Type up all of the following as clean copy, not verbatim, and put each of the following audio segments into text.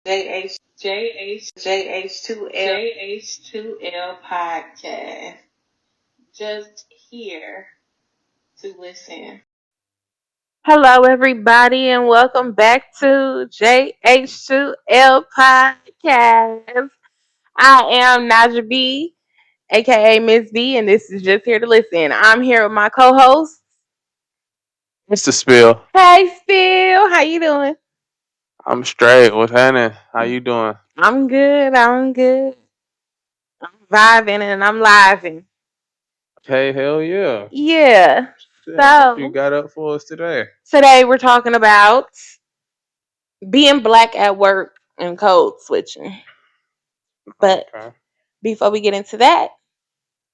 JH2L podcast. Just here to listen. Hello, everybody, and welcome back to JH2L podcast. I am Naja B, aka Miss B, and this is Just Here to Listen. I'm here with my co-host, Mr. Spill. Hey, Phil. How you doing? I'm straight. What's happening? How you doing? I'm good. I'm good. I'm vibing and I'm living. Okay, hell yeah. Yeah. Shit, what you So got up for us today? today we're talking about being black at work and code switching. But Okay, before we get into that,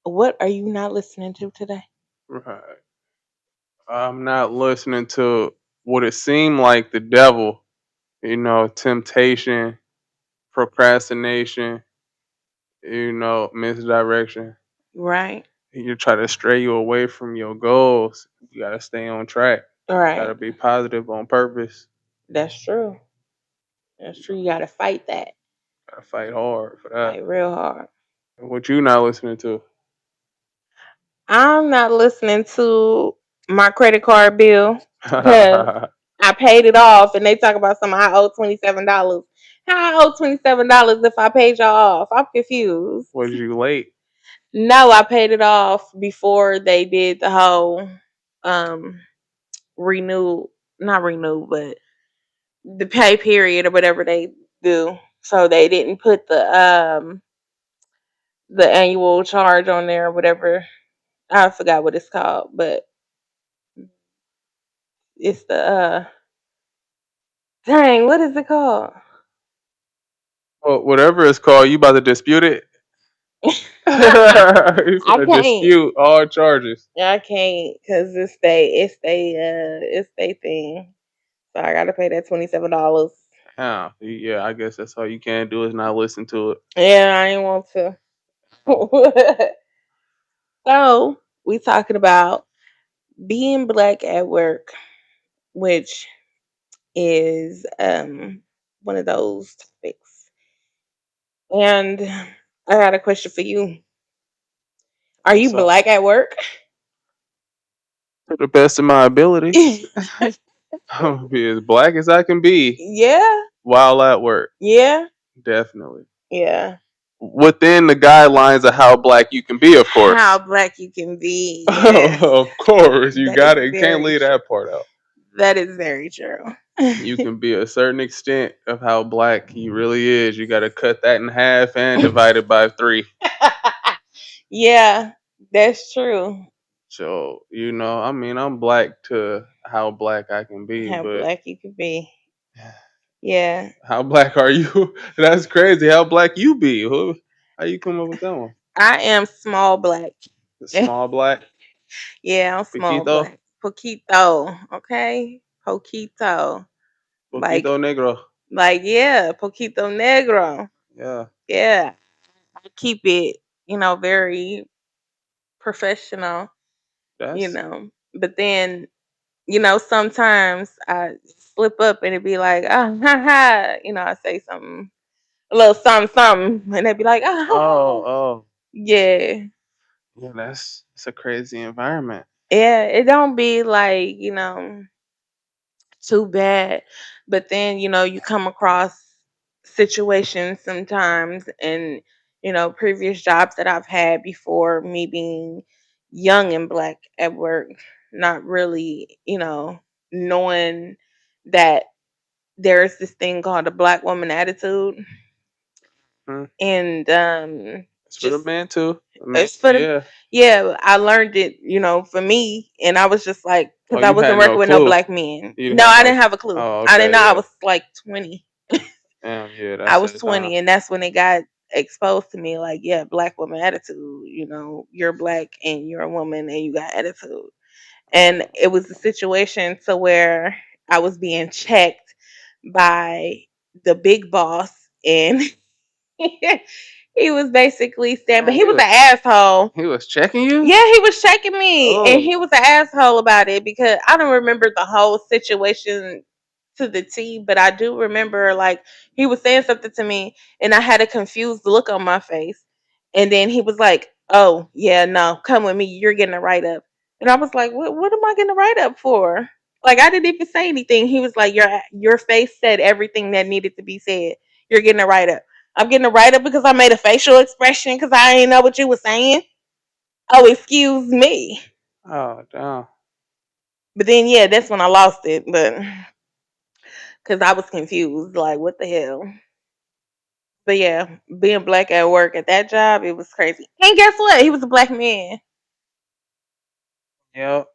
what are you not listening to today? right. I'm not listening to what it seemed like the devil, temptation, procrastination, misdirection. Right. You try to stray you away from your goals. You gotta stay on track. Right. Gotta be positive on purpose. That's true. That's true. You gotta fight that. Gotta fight hard for that. Fight real hard. What you not listening to? I'm not listening to my credit card bill because I paid it off and they talk about something I owe $27. How I owe $27 if I paid y'all off? I'm confused. Was you late? No, I paid it off before they did the whole um renew, not renew, but the pay period or whatever they do. So they didn't put the annual charge on there or whatever. I forgot what it's called, but it's the dang, what is it called? Well, whatever it's called, you about to dispute it? You I finna can't. dispute all charges. I can't because it's they thing. So I gotta pay that $27. Yeah, I guess that's all you can do is not listen to it. Yeah, I ain't want to. So we talking about being black at work, which is one of those topics. And I got a question for you. Are you What's up? black at work? To the best of my abilities, I'm gonna be as black as I can be Yeah, while at work. yeah, Definitely. yeah. Within the guidelines of how black you can be, of How course. black you can be. Yes, Of course, you that is got it. Can't very leave true. that part out. That is very true. You can be a certain extent of how black he really is. You got to cut that in half and divide it by three. Yeah, that's true. So, I'm black to how black I can be, How but black you can be. Yeah, how black are you? That's crazy. How black you be? How you come up with that one? I am small black. Small black? Yeah, I'm small Poquito? black. Poquito, okay? Poquito. Like Poquito negro. yeah, poquito negro. Yeah. Yeah. I keep it, very professional, That's But then, sometimes I slip up and it'd be like, ah ha ha, I say something a little something something and they'd be like, ah ha oh, ha. oh. Yeah. Yeah, that's it's a crazy environment. Yeah, it don't be like, too bad. But then, you come across situations sometimes and, previous jobs that I've had before me being young and black at work, not really, knowing that there's this thing called a black woman attitude. Hmm. And It's for the just man too. I mean, it's for the yeah. yeah, I learned it, for me, and I was just like, Oh, because I you wasn't had no working with no clue. black men. You No, had I no. didn't have a clue. Oh, I didn't okay, know. I yeah. was like 20. Damn, yeah. I That's was at the time. 20, and that's when it got exposed to me. Like, yeah, black woman attitude. You're black and you're a woman and you got attitude. And it was a situation to where I was being checked by the big boss, and he was basically saying, but Man, he was an asshole. he was checking you. Yeah, he was shaking me, and he Oh, was an asshole about it because I don't remember the whole situation to the T, but I do remember like he was saying something to me and I had a confused look on my face. And then he was like, "Oh, yeah, no, come with me. You're getting a write up." And I was like, "What am I getting a write up for?" Like I didn't even say anything. He was like, "Your face said everything that needed to be said. You're getting a write up." I'm getting a write up because I made a facial expression because I didn't know what you were saying. Oh, excuse me. Oh damn. But then yeah, that's when I lost it. But because I was confused, like what the hell. But yeah, being black at work at that job, it was crazy. And guess what? He was a black man. Yep.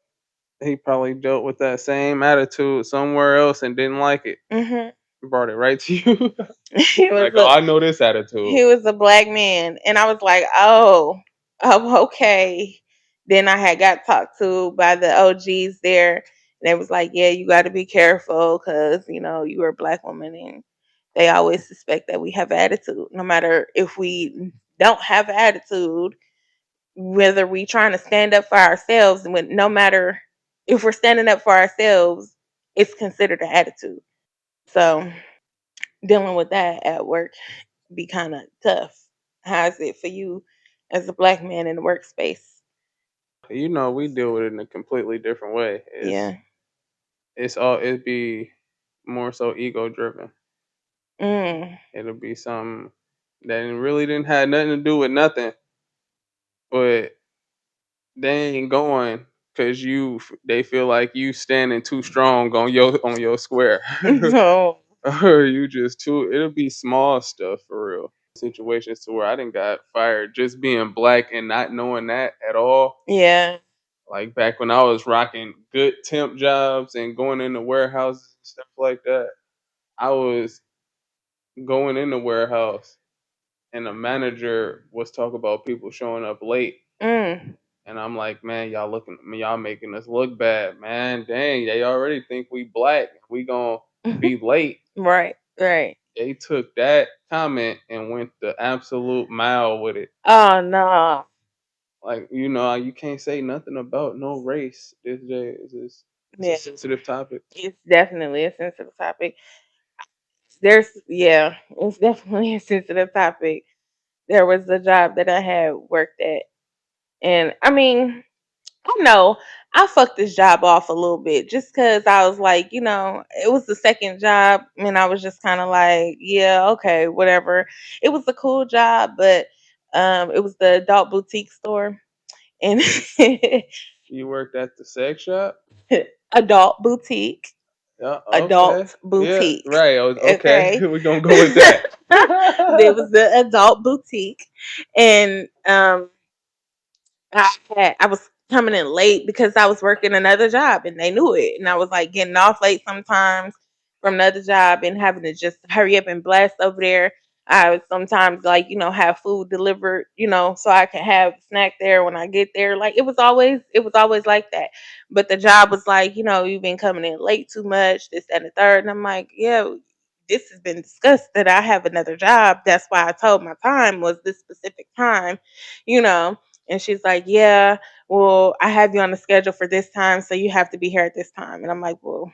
He probably dealt with that same attitude somewhere else and didn't like it. Hmm. Brought it right to you. he was Like, oh, a I know this attitude. he was a black man, and I was like, oh, okay. Then I had got talked to by the OGs there, and they was like, yeah, you got to be careful because you are a black woman, and they always suspect that we have attitude, no matter if we don't have attitude, whether we trying to stand up for ourselves, and no matter if we're standing up for ourselves, it's considered an attitude. So dealing with that at work be kind of tough. How is it for you as a black man in the workspace? We deal with it in a completely different way. It's Yeah. it's all it'd be more so ego driven. Mm. It'll be something that really didn't have nothing to do with nothing, but they ain't going because they feel like you standing too strong on your square. No. Or you just too it'll be small stuff for real. Situations to where I didn't got fired just being black and not knowing that at all. Yeah. Like back when I was rocking good temp jobs and going into warehouses and stuff like that. I was going in the warehouse and the manager was talking about people showing up late. Mm. And I'm like, man, y'all making us look bad, man. Dang, they already think we black. We gonna be late. Right. Right. They took that comment and went the absolute mile with it. Oh no. Like, you can't say nothing about no race. It's a Yeah. sensitive topic. It's definitely a sensitive topic. It's definitely a sensitive topic. There was a job that I had worked at, and I mean, I know I fucked this job off a little bit just because I was like, it was the second job, and I was just kind of like, yeah, okay, whatever. It was a cool job, but it was the adult boutique store, and You worked at the sex shop? adult boutique, Yeah, okay. adult Yeah, boutique. right. Okay. Okay, We're gonna go with that. there was the adult boutique, and I was coming in late because I was working another job and they knew it. And I was like getting off late sometimes from another job and having to just hurry up and blast over there. I would sometimes like, have food delivered, so I can have a snack there when I get there. Like it was always like that. But the job was like, you've been coming in late too much, this and the third. And I'm like, yeah, this has been discussed that I have another job. That's why I told my time was this specific time, you know. And she's like, yeah, well, I have you on the schedule for this time, so you have to be here at this time. And I'm like, well,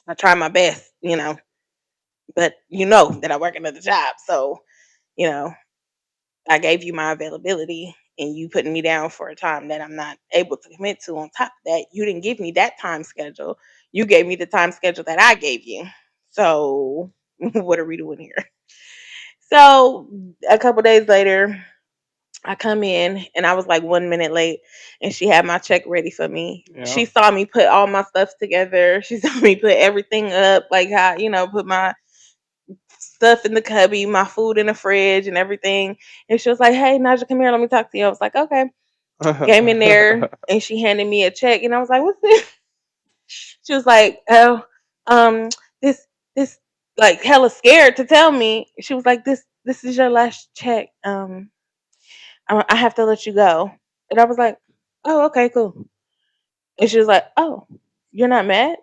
I try my best, but you know that I work another job. So, you know, I gave you my availability and you putting me down for a time that I'm not able to commit to. On top of that, you didn't give me that time schedule. You gave me the time schedule that I gave you. So, what are we doing here? So, a couple days later, I come in and I was like 1 minute late and she had my check ready for me. Yeah. She saw me put all my stuff together. She saw me put everything up, like how, put my stuff in the cubby, my food in the fridge and everything. And she was like, hey, Naja, come here, let me talk to you. I was like, okay. Came in there and she handed me a check and I was like, what's this? She was like, oh, um, this, this, like hella scared to tell me. She was like, this is your last check. I have to let you go. And I was like, oh, okay, cool. And she was like, oh, you're not mad?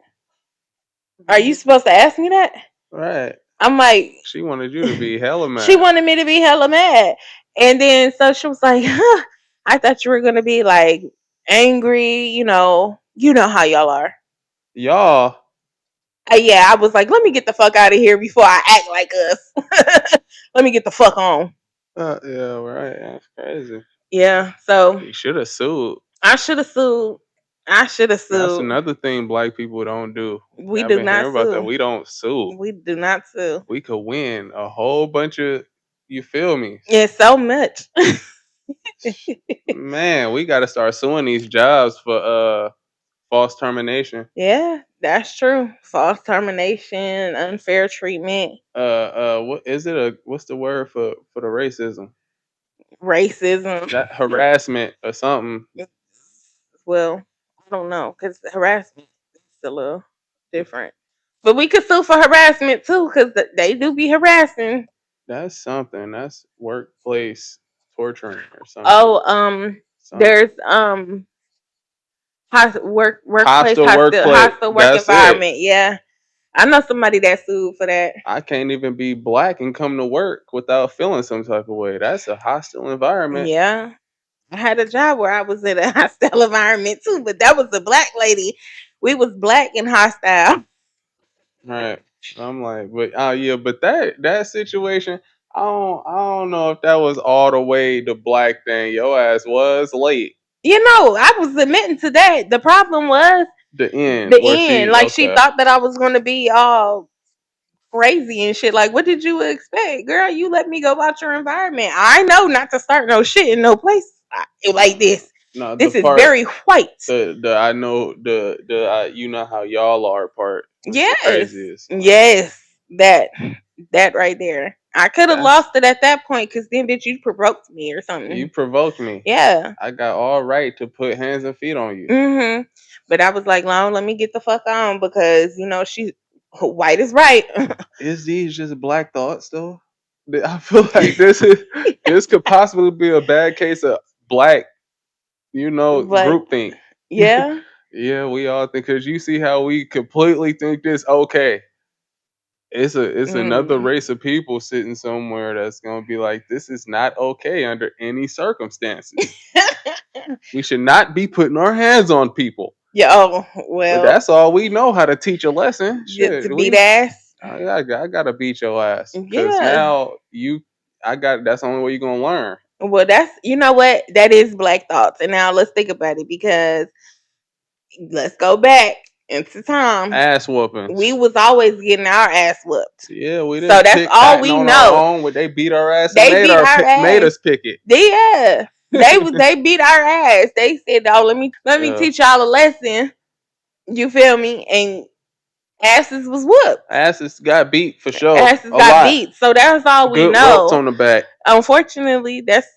Are you supposed to ask me that? Right. I'm like, She wanted you to be hella she mad. wanted me to be hella mad. And then so she was like, huh, I thought you were going to be like angry, you know how y'all are. Y'all. Yeah, I was like, let me get the fuck out of here before I act like us. Let me get the fuck on. Yeah, right. That's crazy. Yeah, so He should have sued. I should have sued. I should have That's sued. another thing black people don't do. We I've do been not hearing about that. sue. We don't sue. We do not sue. We could win a whole bunch of. You feel me? It's so much. Man, we got to start suing these jobs for false termination. Yeah, that's true. False termination, unfair treatment, What is it? What's the word for the racism? racism. That harassment or something. Well, I don't know because harassment is a little different. But we could sue for harassment too because they do be harassing. That's something. That's workplace torturing or some Oh, shit. Some there's workplace hostile workplace. hostile work That's it. environment. Yeah, I know somebody that sued for that. I can't even be black and come to work without feeling some type of way. That's a hostile environment. Yeah, I had a job where I was in a hostile environment too, but that was a black lady. We was black and hostile. Right. I'm like, but yeah, but that situation, I don't know if that was all the way the black thing. Your ass was late. You know, I was admitting to that. The problem was The end the or end. she Like she okay. thought that I was gonna be all crazy and shit. Like, what did you expect, girl? You let me go about your environment. I know not to start no shit in no place like this. No, the This is part very white. the I know the you know how y'all are part was the Yes, craziest. Like yes, that that right there. I could have that's lost it at that point because then, bitch, you provoked me or you something. provoked me. Yeah. I got all right to put hands and feet on you. But I was like, "Long, let me get the fuck on because she's white is right." Is these just black thoughts though? I feel like this could possibly be a bad case of black, But groupthink. yeah, Yeah, we all think because you see how we completely think this okay. It's another mm. race of people sitting somewhere that's gonna be like, this is not okay under any circumstances. We should not be putting our hands on people. Yeah. Oh But well, that's all we know how to teach a lesson. to Shit, beat ass. I gotta beat your ass because Yeah. now I got that's the only way you're gonna learn. Well, that's what that is black thoughts. And now let's think about it because let's go back into time. Ass We whoopings. was always getting our ass whooped. Yeah, we So didn't that's pick all cotton we on our know. own. When they beat our ass and They beat our made ass. us pick it. Yeah. They beat our ass. They said, "Oh, let me Yeah, teach y'all a lesson." You feel me? And asses was whooped. asses got beat for sure. Asses A got lot. beat. So that's all we Good welts know. on the back. Unfortunately, that's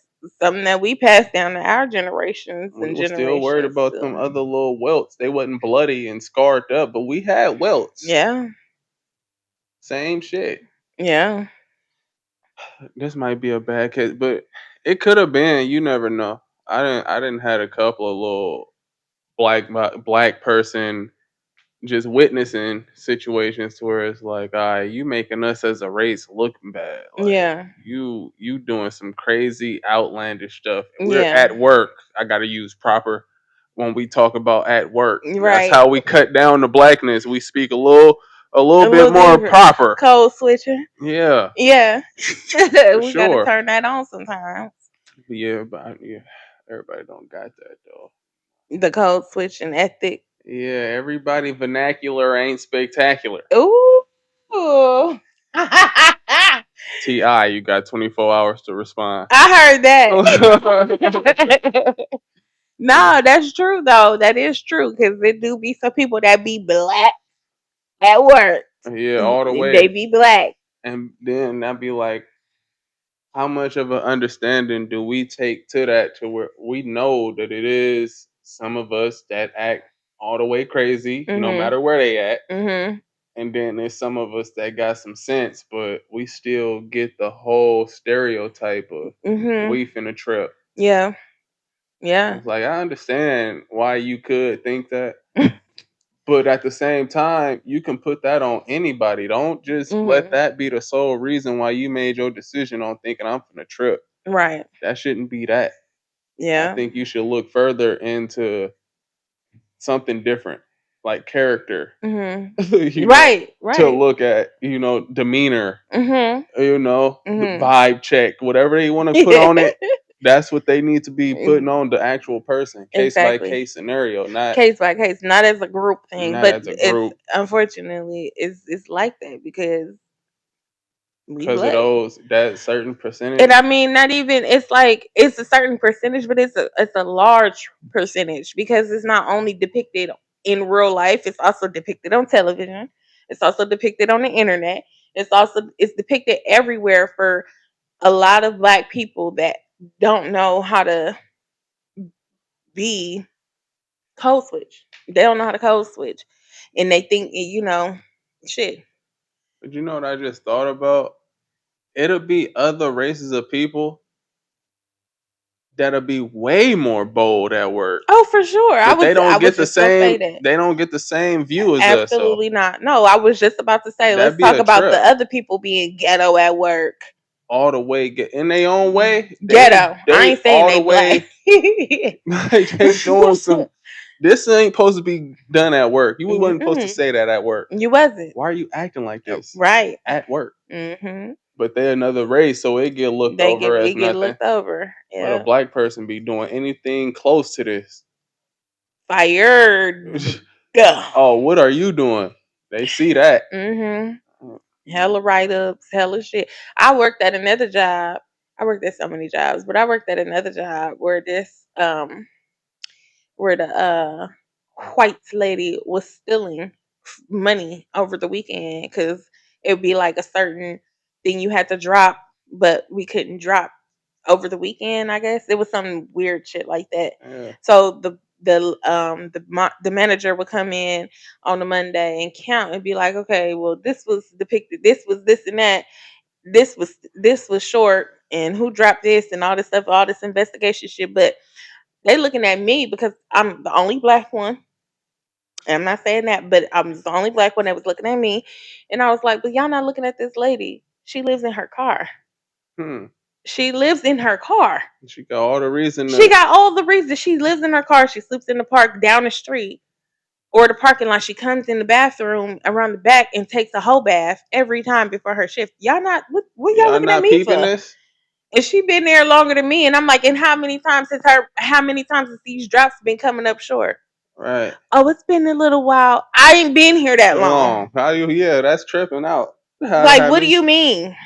something that we passed down to our generations We and were still worried generations about them too. other little welts. They wasn't bloody and scarred up, but we had welts. Yeah. Same shit. Yeah. This might be a bad case, but it could have been. You never know. I didn't had a couple of little black person just witnessing situations where it's like, all right, you making us as a race look bad. Like Yeah. you doing some crazy outlandish stuff. We're Yeah. at work. I gotta use proper when we talk about at work. That's Right. how we cut down the blackness. We speak a little A bit little more different. proper. Code switching. Yeah, Yeah. for We gotta sure. turn that on sometimes. Yeah, but yeah, everybody don't got that though. The code switching ethic. Yeah, everybody vernacular ain't spectacular. Ooh. Ti, you got 24 hours to respond. I heard Yeah, that. No, that's true though. That is true because there do be some people that be black at work. all the They way. be black. And then I'd be like, how much of an understanding do we take to that to where we know that it is some of us that act all the way crazy, no Mhm. matter where they at. Mhm. And then there's some of us that got some sense, but we still get the whole stereotype of Mhm. we finna trip. Yeah. Yeah. It's like I understand why you could think that, but at the same time, you can put that on anybody. Don't just let Mhm. that be the sole reason why you made your decision on thinking I'm finna trip. Right. That shouldn't be that. I Yeah. think you should look further into something different. like character, Mhm. you know, Right, to right. look at, demeanor, Mhm. the Mhm. vibe check, whatever they want to put on it. That's what they need to be putting on the actual person, case by Exactly. case scenario, not Case by case, not as a group thing, not but as a it's group, unfortunately it's like that because we because of black. those that certain And I percentage. mean, not even it's like it's a certain percentage, but it's a large percentage because it's not only depicted in real life, it's also depicted on television. It's also depicted on the internet. It's depicted everywhere for a lot of black people that don't know how to be code switch. They don't know how to code switch, and they think shit. But you know what I just thought about? It'll be other races of people that'll be way more bold at work, Oh, for sure. I but was they I don't was get the just gonna say same. that. They don't get the same view as us. So Absolutely not. No, I was just about to say, that'd let's be talk a about the trip. other people being ghetto at work. All the way get in their own way. They Ghetto. I they ain't saying all they the black. way. Like they doing some. This ain't supposed to be done at work. You wasn't supposed to Mm-mm. say that at work. You wasn't. Why are you acting like this Right. at work? Hmm. But they're another race, so it get looked They over get as it get nothing. looked over. But a Yeah. black person be doing anything close to this. Fired. Duh. Oh, what are you doing? They see that. Hmm. Hella write ups, hella shit. I worked at another job. I worked at so many jobs, but I worked at another job where the white lady was stealing money over the weekend because it would be like a certain thing you had to drop, but we couldn't drop over the weekend. I guess it was some weird shit like that. Yeah. So the manager would come in on the Monday and count and be like, okay, well this was depicted, this was this and that, this was short, and who dropped this and all this stuff, all this investigation shit, but they looking at me because I'm the only black one. I'm not saying that, but I'm the only black one that was looking at me. And I was like, but y'all not looking at this lady. She lives in her car. Hmm. She lives in her car. She got all the reason She to. got all the reasons. She lives in her car. She sleeps in the park down the street or the parking lot. She comes in the bathroom around the back and takes a whole bath every time before her shift. Y'all not what y'all Y'all looking at not me peeping for? this, And she been there longer than me. And I'm like, and how many times has these drops been coming up short? right? Oh, it's been a little while. I ain't been here that long. Long. How you? Yeah, that's tripping out. How to Like, have what do me? you mean?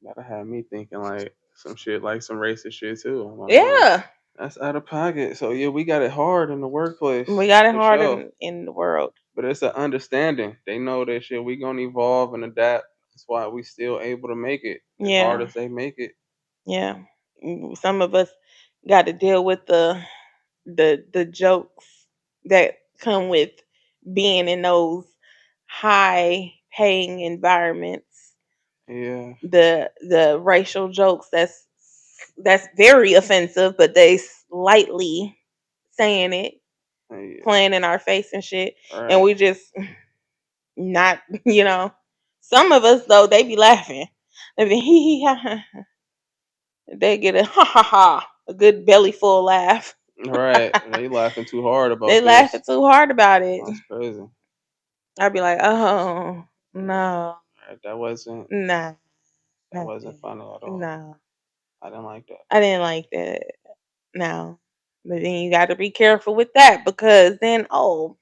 Gotta have me thinking like some shit, like some racist shit too. I'm like, Yeah. that's out of pocket. So yeah, we got it hard in the We workplace got it for hard sure. in the world. But it's an understanding. They know that shit. We gonna evolve and adapt. That's why we still able to make it as hard Yeah. as they make it. Yeah. Some of us got to deal with the jokes that come with being in those high paying environments. Yeah, The racial jokes that's very offensive, but they slightly saying it, yeah, playing in our face and shit, and right, we just not, Some of us though, they be laughing. They be hee hee ha ha. They get a ha ha ha, a good belly full laugh. right. They laughing too hard They about laughing this. too hard about it. That's crazy. I'd be like, oh no, Right, that wasn't nah, that not wasn't that. funny at all. No, I didn't like that. I didn't like that. No, but then you got to be careful with that because then, oh,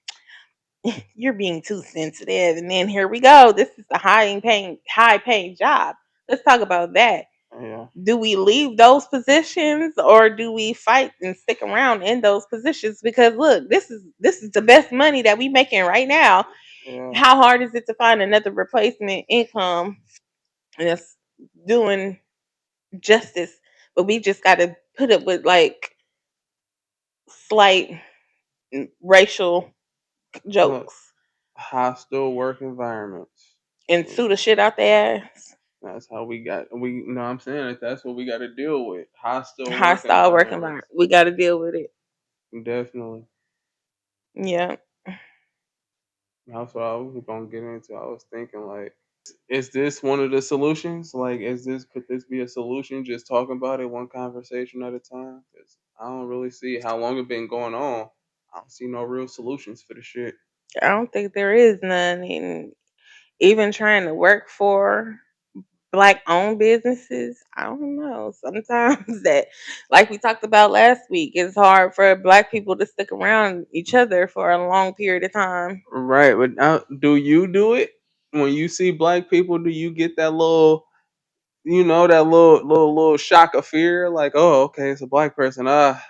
you're being too sensitive. And then here we go. This is the high paying job. Let's talk about that. Yeah, Do we leave those positions or do we fight and stick around in those positions? Because look, this is the best money that we making right now. yeah. How hard is it to find another replacement income that's doing justice? But we just got to put up with like slight racial Look, jokes hostile work environments. and sue the shit out their ass. That's how we you know what I'm saying, like, that's what we got to deal with. Hostile work Hostile work environment. environments. We got to deal with it. Definitely. Yeah. That's what I was gonna get into. I was thinking like, is this one of the solutions? Like, could this be a solution? Just talking about it one conversation at a time? 'Cause I don't really see how long it been going on. I don't see no real solutions for the shit. I don't think there is none. And even trying to work for black owned businesses, I don't know. Sometimes that, like we talked about last week, it's hard for black people to stick around each other for a long period of time. Right, but now, do you do it when you see black people? Do you get that little, that little shock of fear? Like, oh, okay, it's a black person. Let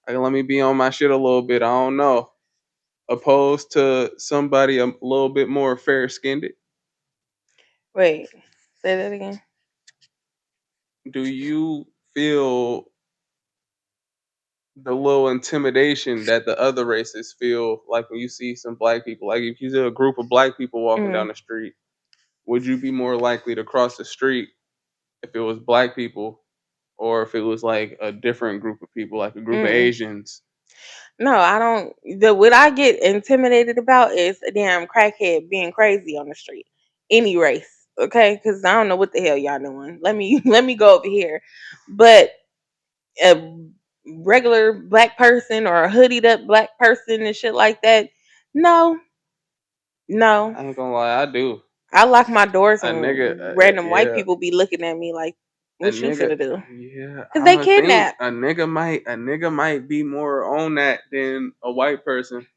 me be on my shit a little bit. I don't know. Opposed to somebody a little bit more fair skinned. Wait, say that again. Do you feel the little intimidation that the other races feel like when you see some black people? Like if you see a group of black people walking down Mm, the street, would you be more likely to cross the street if it was black people or if it was like a different group of people, like a group of mm. Asians? No, I don't. The what I get intimidated about is a damn crackhead being crazy on the street, any race. Okay, because I don't know what the hell y'all doing. Let me let me go over here. But a regular black person or a hoodied up black person and shit like that, no, no. I ain't gonna lie, I do. I lock my doors A nigga, and random white yeah, people be looking at me like, a "What you nigga, finna do?" yeah. Because I'm they gonna think kidnap. a nigga might be more on that than a white person.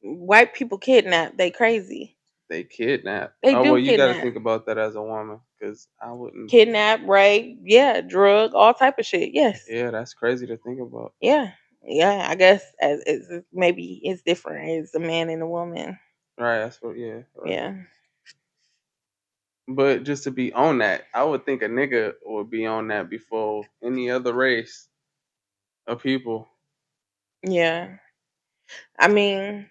White people kidnap. They crazy. They kidnap. They Oh do well, you got to kidnap. think about that as a woman, because I wouldn't. Kidnap, rape, yeah, drug, all type of shit. Yes, Yeah, that's crazy to think about. yeah, yeah. I guess as maybe it's different. It's a man and a woman. Right, that's what. Yeah, right. Yeah, But just to be on that, I would think a nigga would be on that before any other race of people. yeah. I mean,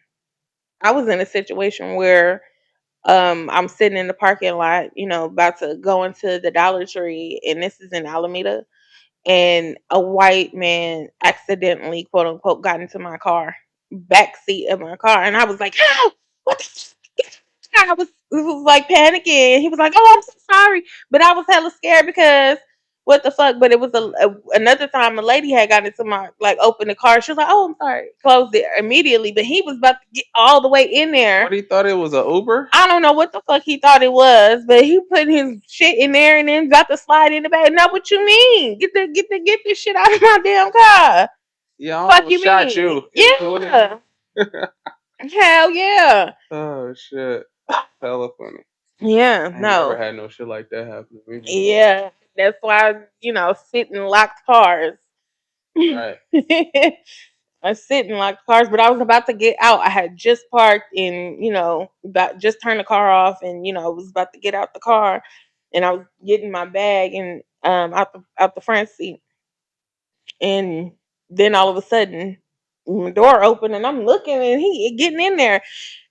I was in a situation where I'm sitting in the parking lot, about to go into the Dollar Tree, and this is in Alameda, and a white man accidentally, quote unquote, got into my car, back seat of my car, and I was like, "How? What the?" I was like panicking. He was like, "Oh, I'm so sorry," but I was hella scared because what the fuck? But it was another time a lady had got into my like opened the car. She was like, "Oh, I'm sorry," closed it immediately. But he was about to get all the way in there. What he thought it was a Uber? I don't know what the fuck he thought it was, but he put his shit in there and then about to slide in the back. Now what you mean? Get this shit out of my damn car. Yeah, I Fuck almost you shot mean? you. Including. Yeah. Hell yeah. Oh shit, hella funny. Yeah, I ain't never no. had no shit like that happen to me before. Yeah. That's why, sit in locked cars. Right. I sit in locked cars, but I was about to get out. I had just parked and, about just turned the car off and, I was about to get out the car and I was getting my bag and out the front seat. And then all of a sudden the door opened and I'm looking and he getting in there.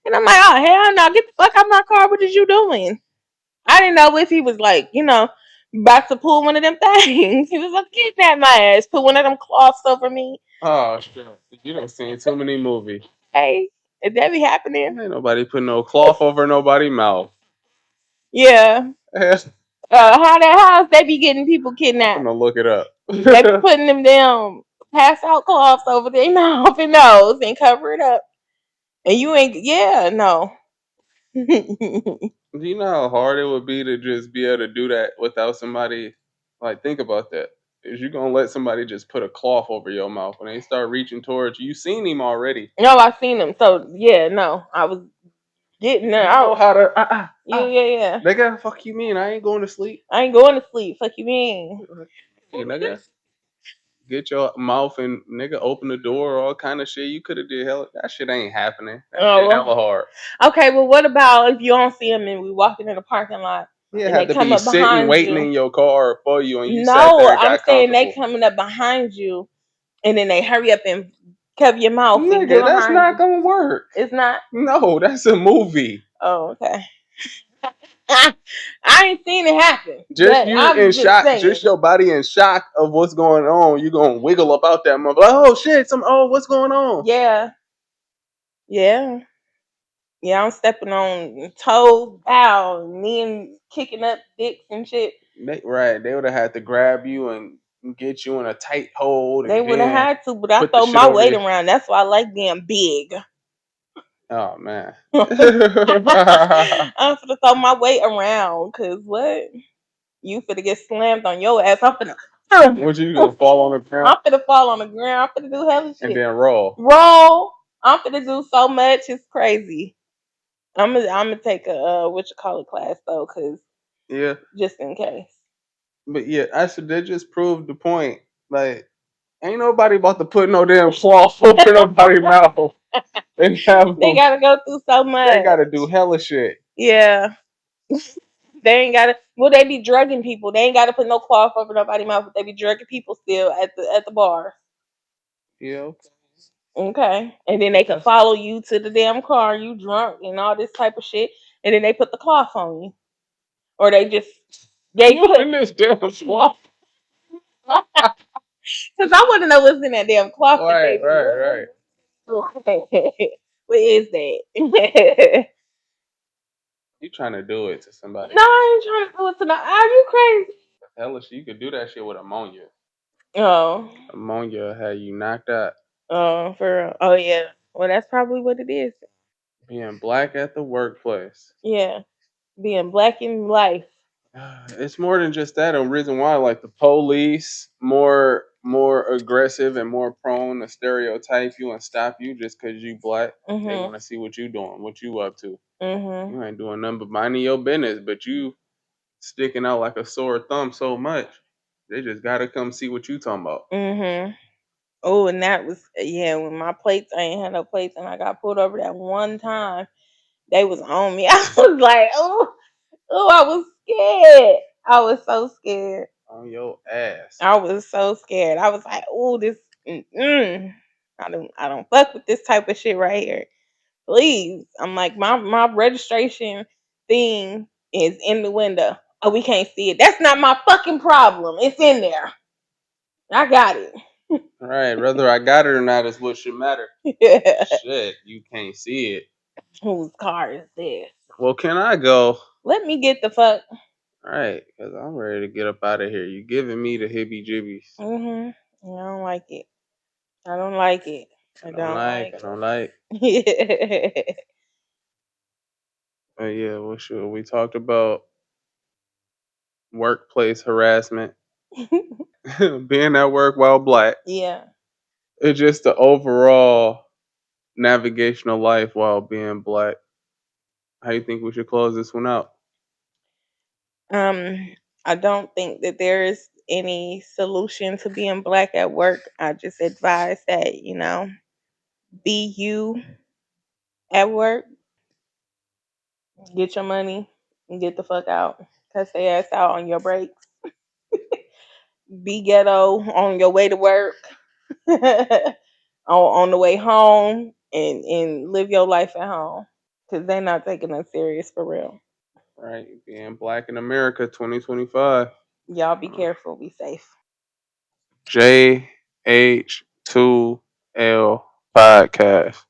And I'm like, oh hell no, get the fuck out of my car. What is you doing? I didn't know if he was like, about to pull one of them things. He was like, get that my ass, put one of them cloths over me. Oh shit, you done seen too many movies. Hey, if that be happening. Ain't nobody putting no cloth over nobody's mouth. Yeah. I'm How that house they be getting people kidnapped. gonna look it up. They be putting them down pass out cloths over their mouth and nose and cover it up. And you ain't no. Do you know how hard it would be to just be able to do that without somebody? Like, think about that. Is you gonna let somebody just put a cloth over your mouth when they start reaching towards you? You seen him already. No, I seen them. So yeah, no. I was getting there. You know how to. Yeah, yeah, yeah. Nigga, fuck you mean? I ain't going to sleep. I ain't going to sleep. Fuck you mean? Hey, nigga, get your mouth and nigga open the door, all kind of shit. You could have did hell. That shit ain't happening. That Oh, shit well. hella hard. Okay, well, what about if you don't see them and we walking in the parking lot You and they had to come be up sitting behind waiting you? in your car for you, and you sat No, there and I'm got saying they comfortable. coming up behind you and then they hurry up and cover your mouth and get Nigga, that's behind not you. gonna work. It's not. No, that's a movie. Oh, okay. I ain't seen it happen, Just but you in I'm just shock, just saying. your body in shock of what's going on. You gonna wiggle about that mother. Oh shit! What's going on? Yeah, yeah, yeah. I'm stepping on toes, bow, knee, and kicking up dicks and shit. Right, they would have had to grab you and get you in a tight hold They and would have then had to, but I put the throw shit my over weight you. around. That's why I like being big. Oh man. I'm finna throw my weight around, cause what? You finna get slammed on your ass. I'm finna. What you gonna fall on the ground I'm finna fall on the ground. I'm finna do hella and shit. then roll? Roll. I'm finna do so much. It's crazy. I'm gonna take a what you call it class though, cause Yeah, just in case. but yeah, actually, they just proved the point. Like, ain't nobody about to put no damn cloth over nobody's mouth. They have They them. gotta go through so They much. gotta do hella shit. Yeah. They ain't gotta. Well, they be drugging people. They ain't gotta put no cloth over nobody's mouth, but they be drugging people still at the bar. You know, Okay, and then they can that's follow you to the damn car. You drunk and all this type of shit, and then they put the cloth on you, or they you put. in this damn swamp. Because I want to know what's in that damn cloth that Right, they be. right, right. What is that? You trying to do it to somebody? No, I ain't trying to do it tonight. Are you crazy? Hella shit. You could do that shit with ammonia. Oh, Ammonia had you knocked out. oh, for real. Oh yeah. Well, that's probably what it is. Being black at the workplace. Yeah, being black in life. It's more than just that. A reason why, like the police, more aggressive and more prone to stereotype you and stop you just because you black. They Mhm. want to see what you doing, what you up to. Mhm. You ain't doing nothing but minding your business, but you sticking out like a sore thumb so much. They just gotta come see what you talking about. Mhm. Oh, and that was yeah. When my plates, I ain't had no plates, and I got pulled over that one time. They was on me. I was like, oh, I was scared. I was so scared. On your ass. I was so scared. I was like, oh, this. I don't fuck with this type of shit right here. Please, I'm like, my registration thing is in the window. Oh, we can't see it. That's not my fucking problem. It's in there. I got it. Right, whether I got it or not is what should matter. Shit, you can't see it. Whose car is this? Well, can I go? Let me get the fuck. Right, because I'm ready to get up out of here. You giving me the hibby jibbies. Mhm. I don't like it. I don't like it. I I don't don't like, I like don't like. it. But yeah, well, sure. We talked about workplace harassment, being at work while black. Yeah. It's just the overall navigational life while being black. How you think we should close this one out? Um, I don't think that there is any solution to being black at work. I just advise that, be you at work, get your money, and get the fuck out. Cuss their ass out on your breaks. Be ghetto on your way to work, on the way home, and live your life at home. Because they're not taking us serious for real. Right, being black in America 2025. Y'all be careful, be safe. JH2L podcast.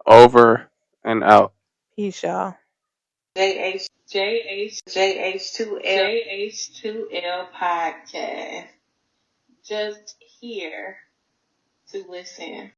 Over and out. Peace, y'all. JH2L podcast. Just here to listen.